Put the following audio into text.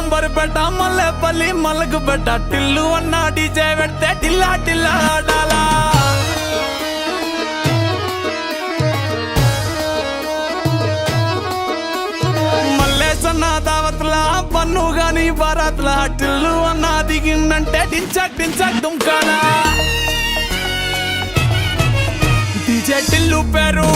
అంబర్పేట మల్లెపల్లి మల్లకు పెట్ట టిల్లు అన్న డీజే పెడితే టిల్లా టిల్లా ఆడాలా మల్లేసన్న దావత్లా పన్ను గాని బారాత్లా టిల్లు అన్న దిగిందంటే టించక్ టించక్ దుంకాలా డీజే టిల్లు పేరు